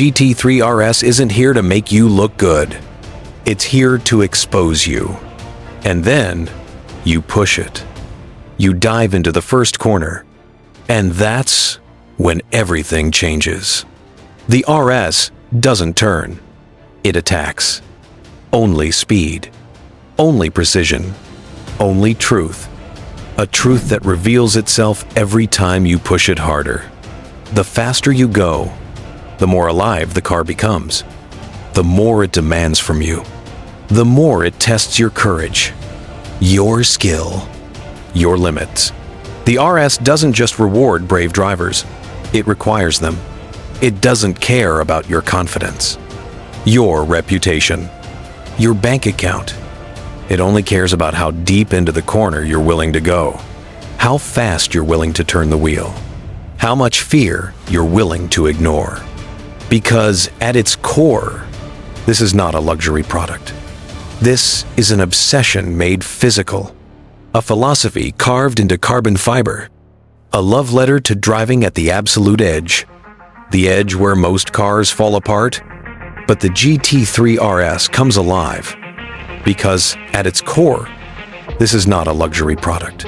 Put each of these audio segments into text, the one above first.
GT3 RS isn't here to make you look good. It's here to expose you. And then you push it. You dive into the first corner. And that's when everything changes. The RS doesn't turn. It attacks. Only speed. Only precision. Only truth. A truth that reveals itself every time you push it harder. The faster you go, the more alive the car becomes. The more it demands from you. The more it tests your courage, your skill, your limits. The RS doesn't just reward brave drivers, it requires them. It doesn't care about your confidence, your reputation, your bank account. It only cares about how deep into the corner you're willing to go, how fast you're willing to turn the wheel, how much fear you're willing to ignore. Because at its core, this is not a luxury product. This is an obsession made physical, a philosophy carved into carbon fiber, a love letter to driving at the absolute edge, the edge where most cars fall apart. But the GT3 RS comes alive because at its core, this is not a luxury product.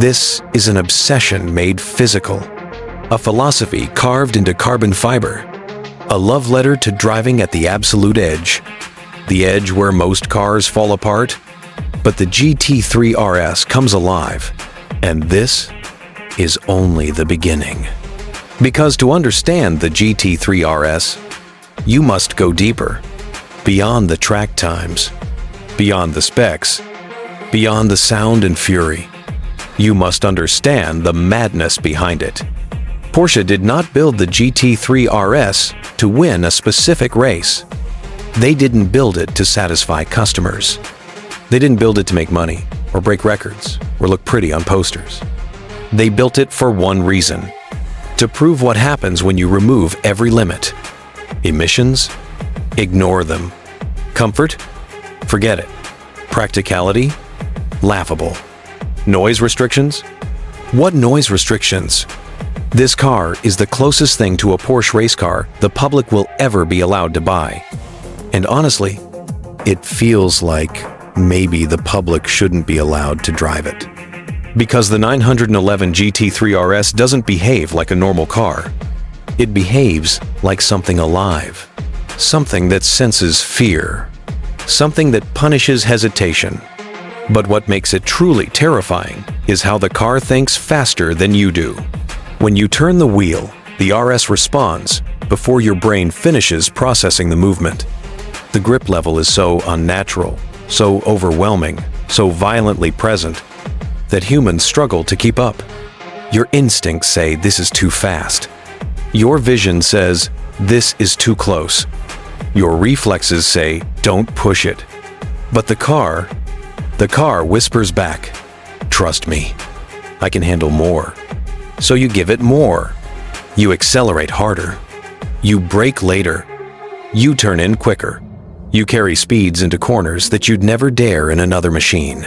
This is an obsession made physical, a philosophy carved into carbon fiber, a love letter to driving at the absolute edge, the edge where most cars fall apart. But the GT3 RS comes alive, and this is only the beginning. Because to understand the GT3 RS, you must go deeper, beyond the track times, beyond the specs, beyond the sound and fury. You must understand the madness behind it. Porsche did not build the GT3 RS to win a specific race. They didn't build it to satisfy customers. They didn't build it to make money, or break records, or look pretty on posters. They built it for one reason: to prove what happens when you remove every limit. Emissions? Ignore them. Comfort? Forget it. Practicality? Laughable. Noise restrictions? What noise restrictions? This car is the closest thing to a Porsche race car the public will ever be allowed to buy. And honestly, it feels like maybe the public shouldn't be allowed to drive it. Because the 911 GT3 RS doesn't behave like a normal car. It behaves like something alive, something that senses fear, something that punishes hesitation. But what makes it truly terrifying is how the car thinks faster than you do. When you turn the wheel, the RS responds before your brain finishes processing the movement. The grip level is so unnatural, so overwhelming, so violently present, that humans struggle to keep up. Your instincts say this is too fast. Your vision says this is too close. Your reflexes say don't push it. But the car whispers back, trust me, I can handle more. So you give it more. You accelerate harder. You brake later. You turn in quicker. You carry speeds into corners that you'd never dare in another machine.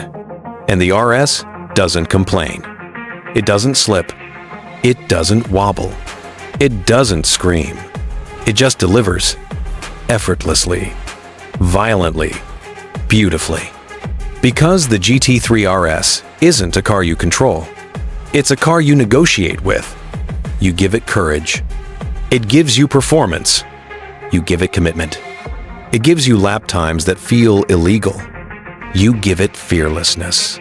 And the RS doesn't complain. It doesn't slip. It doesn't wobble. It doesn't scream. It just delivers. Effortlessly. Violently. Beautifully. Because the GT3 RS isn't a car you control. It's a car you negotiate with. You give it courage. It gives you performance. You give it commitment. It gives you lap times that feel illegal. You give it fearlessness.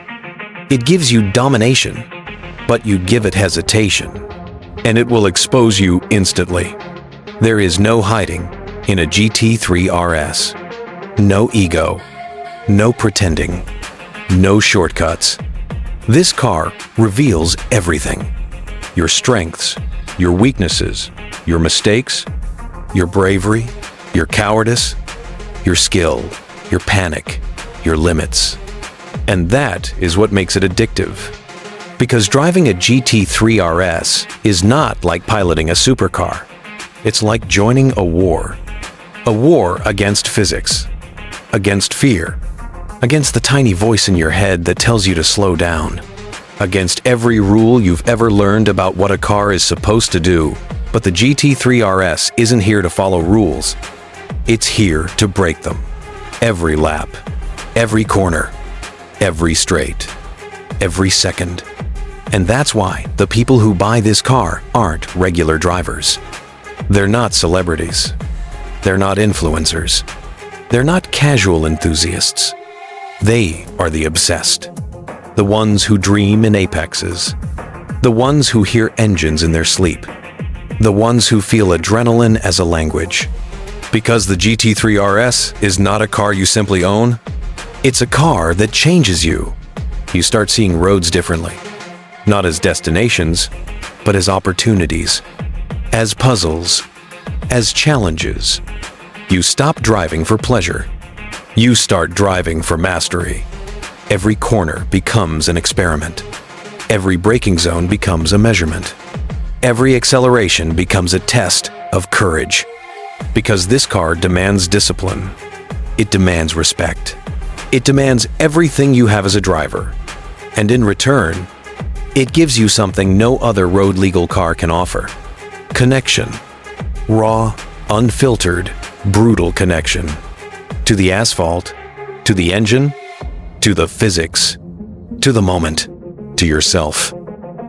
It gives you domination, but you give it hesitation, and it will expose you instantly. There is no hiding in a GT3 RS. No ego, no pretending, no shortcuts. This car reveals everything. Your strengths, your weaknesses, your mistakes, your bravery, your cowardice, your skill, your panic, your limits. And that is what makes it addictive. Because driving a GT3 RS is not like piloting a supercar. It's like joining a war against physics, against fear, against the tiny voice in your head that tells you to slow down, against every rule you've ever learned about what a car is supposed to do, But the GT3 RS isn't here to follow rules. It's here to break them. Every lap, every corner, every straight, every second. And that's why the people who buy this car aren't regular drivers. They're not celebrities. They're not influencers. They're not casual enthusiasts. They are the obsessed. The ones who dream in apexes. The ones who hear engines in their sleep. The ones who feel adrenaline as a language. Because the GT3 RS is not a car you simply own, it's a car that changes you. You start seeing roads differently. Not as destinations, but as opportunities, as puzzles, as challenges. You stop driving for pleasure. You start driving for mastery. Every corner becomes an experiment. Every braking zone becomes a measurement. Every acceleration becomes a test of courage. Because this car demands discipline. It demands respect. It demands everything you have as a driver. And in return, it gives you something no other road-legal car can offer. Connection. Raw, unfiltered, brutal connection. To the asphalt, to the engine, to the physics, to the moment, to yourself.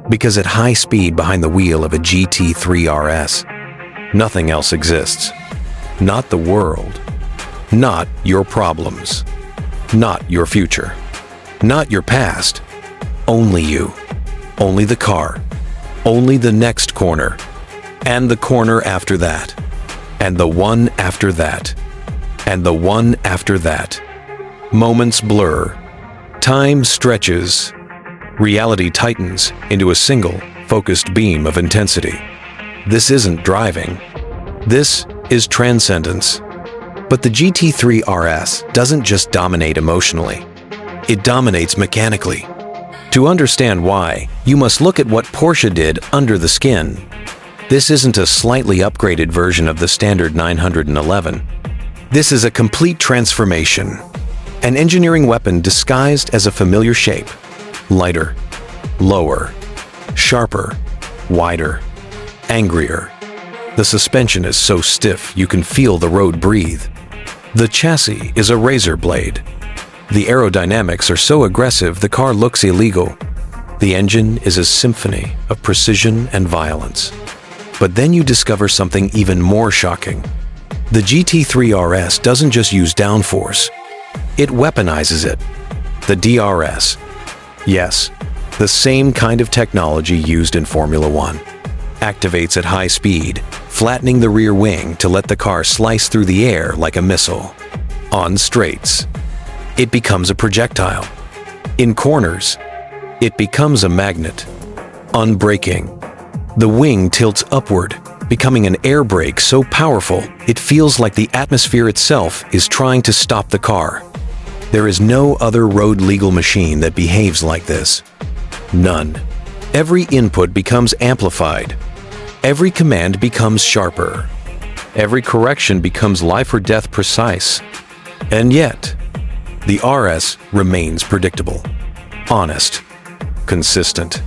Because at high speed behind the wheel of a GT3 RS, nothing else exists. Not the world. Not your problems. Not your future. Not your past. Only you. Only the car. Only the next corner. And the corner after that. And the one after that. And the one after that. Moments blur. Time stretches. Reality tightens into a single, focused beam of intensity. This isn't driving. This is transcendence. But the GT3 RS doesn't just dominate emotionally. It dominates mechanically. To understand why, you must look at what Porsche did under the skin. This isn't a slightly upgraded version of the standard 911. This is a complete transformation. An engineering weapon disguised as a familiar shape. Lighter, lower, sharper, wider, angrier. The suspension is so stiff you can feel the road breathe. The chassis is a razor blade. The aerodynamics are so aggressive the car looks illegal. The engine is a symphony of precision and violence. But then you discover something even more shocking. The GT3 RS doesn't just use downforce. It weaponizes it. The DRS. Yes, the same kind of technology used in Formula One. Activates at high speed, flattening the rear wing to let the car slice through the air like a missile. On straights, it becomes a projectile. In corners, it becomes a magnet. On braking, the wing tilts upward, becoming an air brake so powerful it feels like the atmosphere itself is trying to stop the car. There is no other road-legal machine that behaves like this. None. Every input becomes amplified. Every command becomes sharper. Every correction becomes life-or-death precise. And yet, the RS remains predictable, honest, consistent,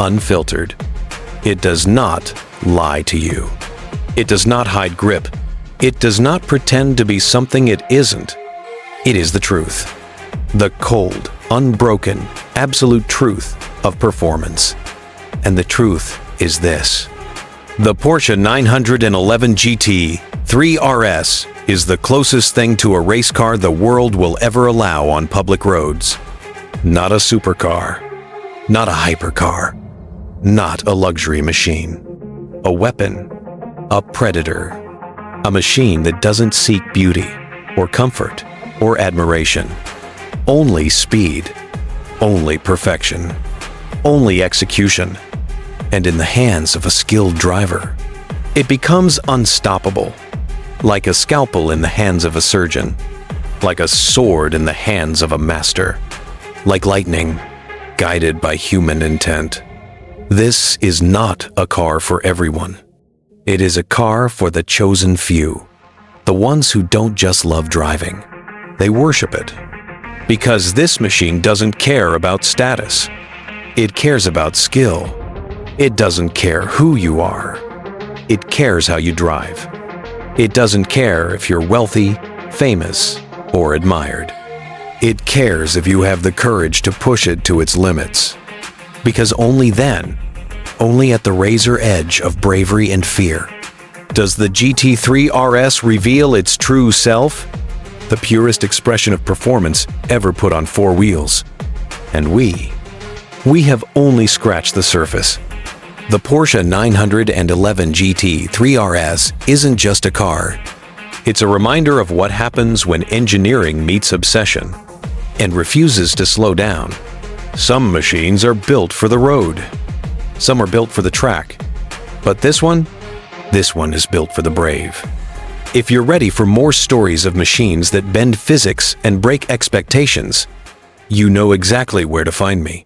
unfiltered. It does not lie to you. It does not hide grip. It does not pretend to be something it isn't. It is the truth. The cold, unbroken, absolute truth of performance. And the truth is this. The Porsche 911 GT3 RS is the closest thing to a race car the world will ever allow on public roads. Not a supercar. Not a hypercar. Not a luxury machine. A weapon. A predator. A machine that doesn't seek beauty, or comfort, or admiration. Only speed. Only perfection. Only execution. And in the hands of a skilled driver, it becomes unstoppable. Like a scalpel in the hands of a surgeon. Like a sword in the hands of a master. Like lightning, guided by human intent. This is not a car for everyone. It is a car for the chosen few. The ones who don't just love driving. They worship it. Because this machine doesn't care about status. It cares about skill. It doesn't care who you are. It cares how you drive. It doesn't care if you're wealthy, famous, or admired. It cares if you have the courage to push it to its limits. Because only then, only at the razor edge of bravery and fear, does the GT3 RS reveal its true self, the purest expression of performance ever put on four wheels. And we have only scratched the surface. The Porsche 911 GT3 RS isn't just a car. It's a reminder of what happens when engineering meets obsession and refuses to slow down. Some machines are built for the road. Some are built for the track. But this one is built for the brave. If you're ready for more stories of machines that bend physics and break expectations, you know exactly where to find me.